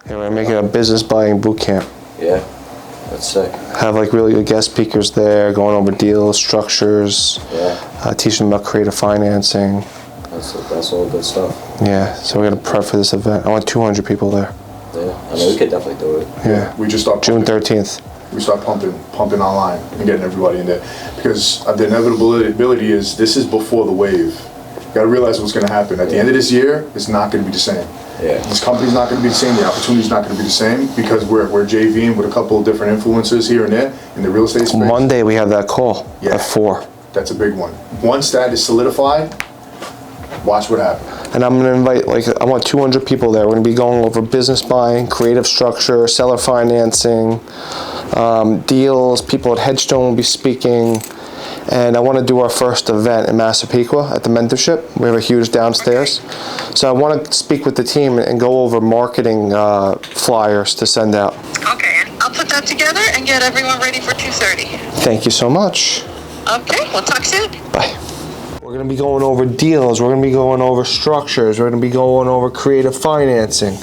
And we're making a business buying boot camp. Yeah, that's sick. Have like really good guest speakers there, going over deals, structures, teaching them about creative financing. That's all good stuff. Yeah, so we're gonna prep for this event. I want 200 people there. Yeah, I mean we could definitely do it. Yeah, we just start June 13th. We start pumping online and getting everybody in there, because the inevitability is this is before the wave. You gotta realize what's gonna happen. At the end of this year, it's not gonna be the same. Yeah. This company's not gonna be the same, the opportunity's not gonna be the same, because we're JVing with a couple of different influencers here and there in the real estate space. Monday we have that call at 4. That's a big one. Once that is solidified, watch what happens. And I'm gonna invite, I want 200 people there. We're gonna be going over business buying, creative structure, seller financing, deals. People at Headstone will be speaking. And I want to do our first event in Massapequa at the mentorship. We have a huge downstairs. So I want to speak with the team and go over marketing flyers to send out. Okay, I'll put that together and get everyone ready for 2:30. Thank you so much. Okay, we'll talk soon. Bye. We're going to be going over deals. We're going to be going over structures. We're going to be going over creative financing.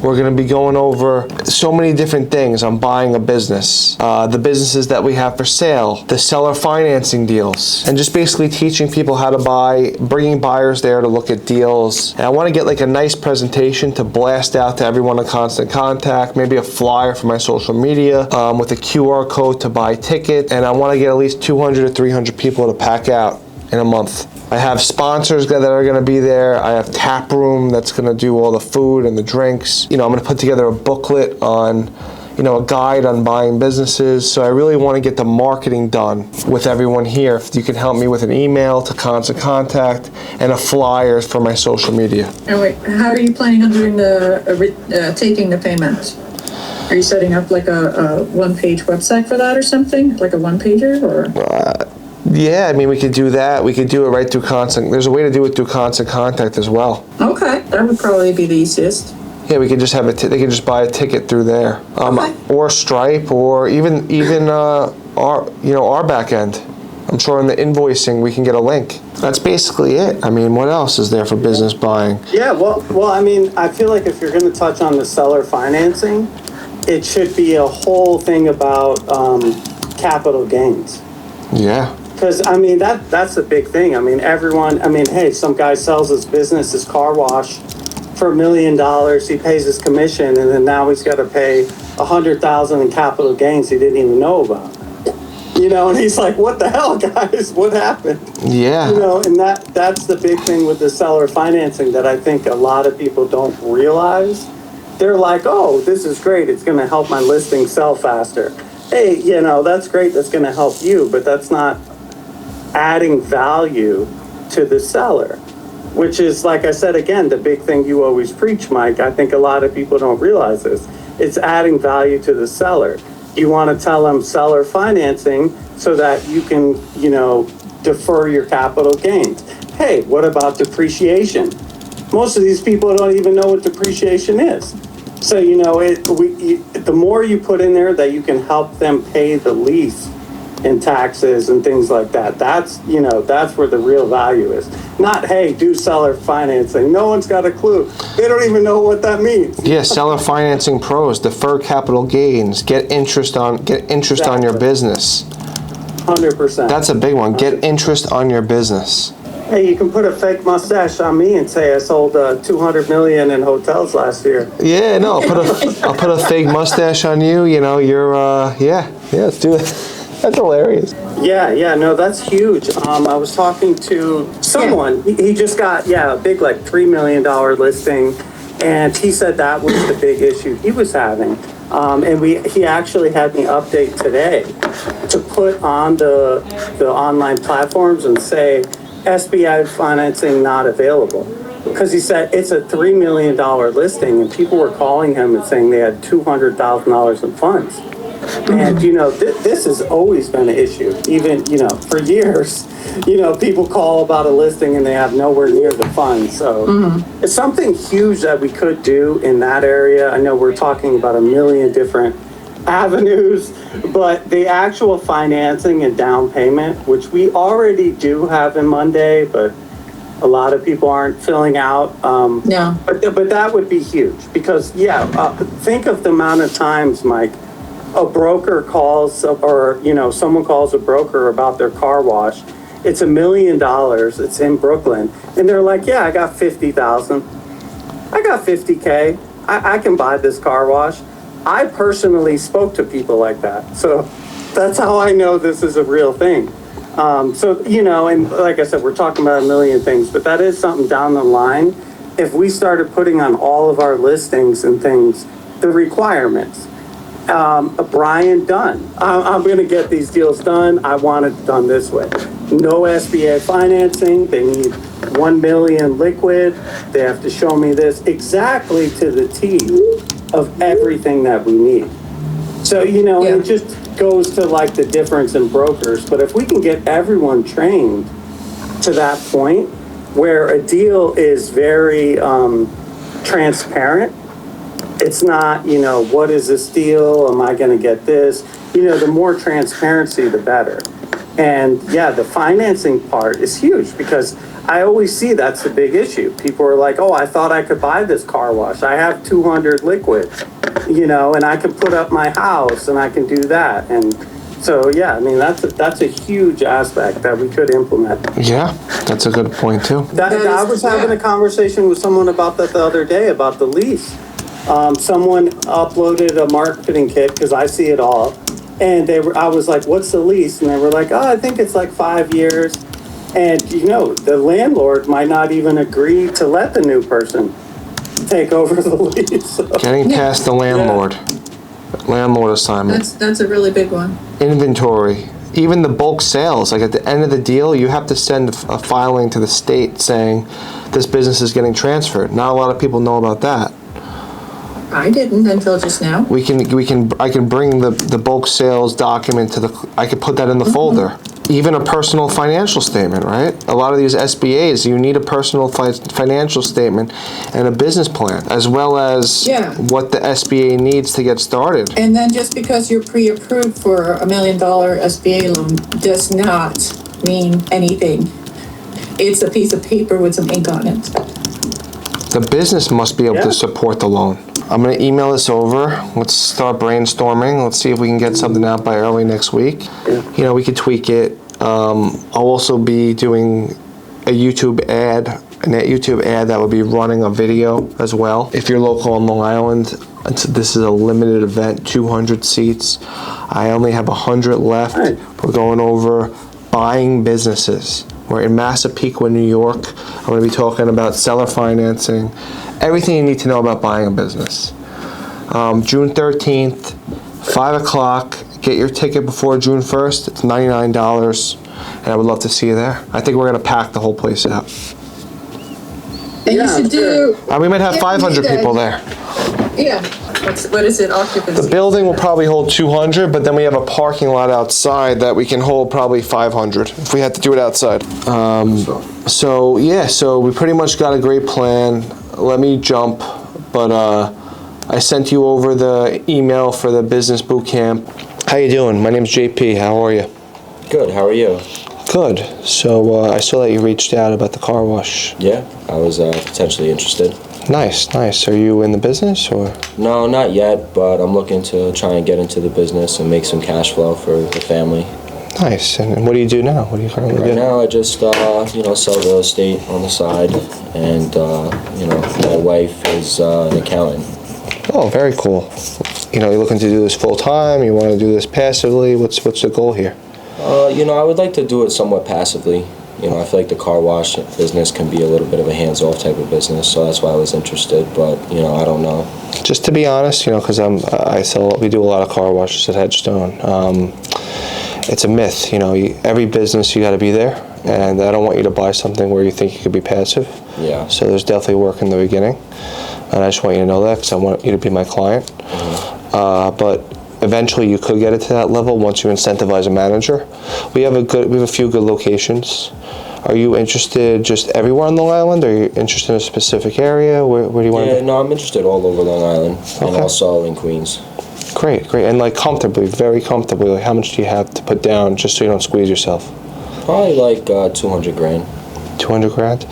We're going to be going over so many different things on buying a business, the businesses that we have for sale, the seller financing deals, and just basically teaching people how to buy, bringing buyers there to look at deals. And I want to get like a nice presentation to blast out to everyone in Constant Contact, maybe a flyer for my social media with a QR code to buy tickets. And I want to get at least 200 to 300 people to pack out in a month. I have sponsors that are going to be there. I have tap room that's going to do all the food and the drinks. I'm going to put together a booklet on, a guide on buying businesses. So I really want to get the marketing done with everyone here. If you can help me with an email to Constant Contact and a flyer for my social media. And wait, how are you planning on doing taking the payment? Are you setting up like a one-page website for that or something? Like a one-pager or? Yeah, we could do that. We could do it right through Constant. There's a way to do it through Constant Contact as well. Okay, that would probably be the easiest. Yeah, we could just have they could just buy a ticket through there, or Stripe, or even our back end. I'm sure in the invoicing we can get a link. That's basically it. What else is there for business buying? Yeah, well, I feel like if you're going to touch on the seller financing, it should be a whole thing about capital gains. Yeah. Because, that's a big thing. Everyone, hey, some guy sells his business, his car wash, for $1 million. He pays his commission, and then now he's got to pay $100,000 in capital gains he didn't even know about. And he's like, what the hell, guys? What happened? Yeah. And that's the big thing with the seller financing that I think a lot of people don't realize. They're like, oh, this is great. It's going to help my listing sell faster. Hey, that's great. That's going to help you, but that's not adding value to the seller, which is, like I said, again, the big thing you always preach, Mike. I think a lot of people don't realize this. It's adding value to the seller. You want to tell them seller financing so that you can, defer your capital gains. Hey, what about depreciation? Most of these people don't even know what depreciation is. So, the more you put in there that you can help them pay the lease and taxes and things like that, that's where the real value is. Not, hey, do seller financing. No one's got a clue. They don't even know what that means. Yeah, seller financing pros, defer capital gains, get interest on your business. 100%. That's a big one. Get interest on your business. Hey, you can put a fake mustache on me and say I sold $200 million in hotels last year. Yeah, no, I'll put a fake mustache on you. You're let's do it. That's hilarious. Yeah, no, that's huge. I was talking to someone. He just got a big $3 million listing, and he said that was the big issue he was having. And he actually had me update today to put on the online platforms and say SBI financing not available, because he said it's a $3 million listing, and people were calling him and saying they had $200,000 in funds. And, this has always been an issue, even, for years. People call about a listing and they have nowhere near the funds. So it's something huge that we could do in that area. I know we're talking about a million different avenues, but the actual financing and down payment, which we already do have in Monday, but A lot of people aren't filling out. No. But that would be huge because, think of the amount of times, Mike, a broker calls or, someone calls a broker about their car wash. It's $1 million. It's in Brooklyn. And they're like, yeah, I got 50,000. I got 50K. I can buy this car wash. I personally spoke to people like that. So that's how I know this is a real thing. And like I said, we're talking about a million things, but that is something down the line. If we started putting on all of our listings and things, the requirements, Brian Dunn, I'm going to get these deals done. I want it done this way. No SBA financing. They need 1 million liquid. They have to show me this exactly to the T of everything that we need. So, it just goes to like the difference in brokers. But if we can get everyone trained to that point where a deal is very transparent, it's not, what is this deal? Am I going to get this? The more transparency, the better. And the financing part is huge because I always see that's the big issue. People are like, oh, I thought I could buy this car wash. I have 200 liquid, and I can put up my house and I can do that. And so, that's a huge aspect that we could implement. Yeah, that's a good point too. I was having a conversation with someone about that the other day about the lease. Someone uploaded a marketing kit because I see it all. And I was like, what's the lease? And they were like, oh, I think it's like 5 years. And, the landlord might not even agree to let the new person take over the lease. So. Getting past the landlord assignment. That's a really big one. Inventory. Even the bulk sales, like at the end of the deal, you have to send a filing to the state saying this business is getting transferred. Not a lot of people know about that. I didn't until just now. I can bring the bulk sales document I could put that in the folder. Even a personal financial statement, right? A lot of these SBAs, you need a personal financial statement and a business plan, as well as what the SBA needs to get started. And then just because you're pre-approved for $1 million SBA loan does not mean anything. It's a piece of paper with some ink on it. The business must be able to support the loan. I'm going to email this over. Let's start brainstorming. Let's see if we can get something out by early next week. Yeah. We could tweak it. I'll also be doing a YouTube ad, a net YouTube ad that will be running a video as well. If you're local on Long Island, this is a limited event, 200 seats. I only have 100 left. Right. We're going over buying businesses. We're in Massapequa, New York. I'm going to be talking about seller financing, everything you need to know about buying a business. June 13th, 5 o'clock. Get your ticket before June 1st. It's $99, and I would love to see you there. I think we're going to pack the whole place out. And you should do... we might have 500 people there. Yeah. What is it, occupancy? The building will probably hold 200, but then we have a parking lot outside that we can hold probably 500 if we had to do it outside. So we pretty much got a great plan. Let me jump, but I sent you over the email for the business boot camp. How you doing? My name's JP. How are you? Good, how are you? Good. So I saw that you reached out about the car wash. Yeah, I was potentially interested. Nice. Are you in the business or? No, not yet, but I'm looking to try and get into the business and make some cash flow for the family. Nice. And what do you do now? What do you currently do? Right now, I just sell real estate on the side, and my wife is an accountant. Oh, very cool. You're looking to do this full time? You want to do this passively? What's the goal here? I would like to do it somewhat passively. I feel like the car wash business can be a little bit of a hands-off type of business, so that's why I was interested. But I don't know. Just to be honest, because we do a lot of car washes at Headstone. It's a myth. Every business you got to be there, and I don't want you to buy something where you think you could be passive. Yeah. So there's definitely work in the beginning, and I just want you to know that because I want you to be my client. Mm-hmm. But eventually you could get it to that level once you incentivize a manager. We have a few good locations. Are you interested just everywhere on Long Island, or are you interested in a specific area? Where do you want to be? No, I'm interested all over Long Island, and also in Queens. Great. And very comfortably, how much do you have to put down just so you don't squeeze yourself? Probably like $200,000. 200 grand.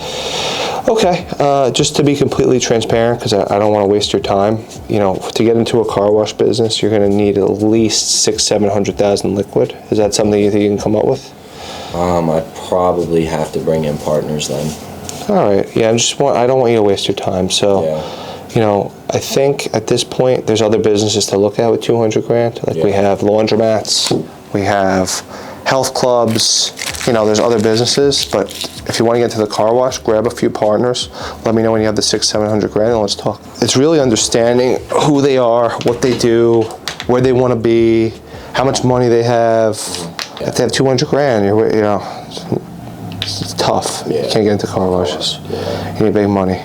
Okay, just to be completely transparent, because I don't want to waste your time, you know, to get into a car wash business, you're going to need at least 600,000-700,000 liquid. Is that something you think you can come up with? I'd probably have to bring in partners then. All right, yeah, I don't want you to waste your time, so, Yeah. you know, I think at this point, there's other businesses to look at with 200 grand. Like we Yeah. have laundromats, we have health clubs, you know, there's other businesses, but if you want to get into the car wash, grab a few partners. Let me know when you have the 600-700 grand and let's talk. It's really understanding who they are, what they do, where they want to be, how much money they have. Yeah. If they have 200 grand, you know, it's tough. Yeah. You can't get into car washes. Yeah. You need big money.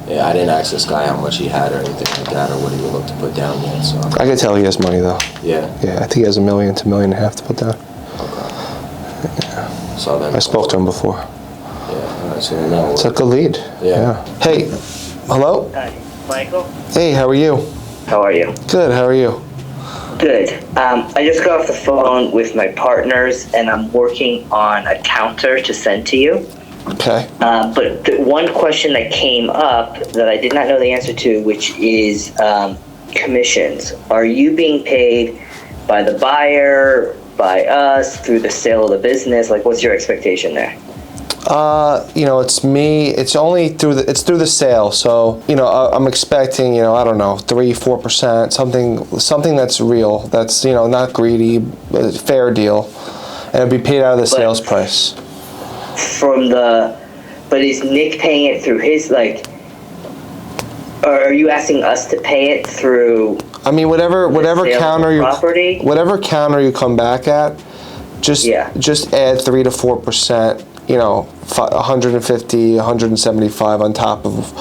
Yeah, I didn't ask this guy how much he had or anything like that, or what he would look to put down yet. So. I can tell he has money though. Yeah. Yeah, I think he has $1 million to $1.5 million to put down. Okay. So then. I spoke to him before. Yeah. All right. So then that It's a good lead. Yeah. Hey, hello? Hi, Michael. Hey, how are you? How are you? Good, how are you? Good. I just got off the phone with my partners, and I'm working on a counter to send to you. Okay. But the one question that came up that I did not know the answer to, which is commissions. Are you being paid by the buyer, by us, through the sale of the business? Like, what's your expectation there? You know, it's me. It's only through the sale. So, you know, I'm expecting, you know, I don't know, 3-4%, something that's real. That's, you know, not greedy, but a fair deal, and it'd be paid out of the sales price. But is Nick paying it through his, like, or are you asking us to pay it through? I mean, whatever sale counter of property? whatever counter you come back at, just add 3 to 4%. You know, 150, 175 on top of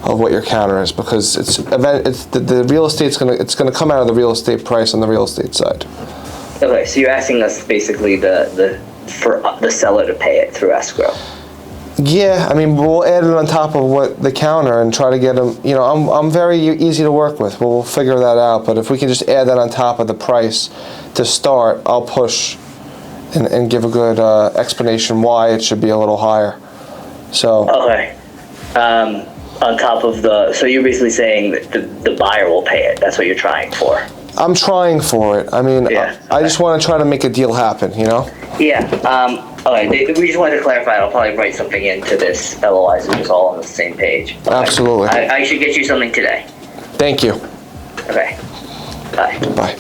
what your counter is, because it's the real estate's gonna come out of the real estate price on the real estate side. Okay, so you're asking us basically for the seller to pay it through escrow. Yeah, I mean, we'll add it on top of what the counter and try to get them. You know, I'm very easy to work with. We'll figure that out. But if we can just add that on top of the price to start, I'll push and give a good explanation why it should be a little higher. So. Okay. On top of so you're basically saying that the buyer will pay it. That's what you're trying for. I'm trying for it. I mean, Yeah, I just want to try to make a deal happen, you know? Yeah. Okay. We just wanted to clarify. I'll probably write something into this LOI so we're just all on the same page. Okay. Absolutely. I should get you something today. Thank you. Okay. Bye. Bye.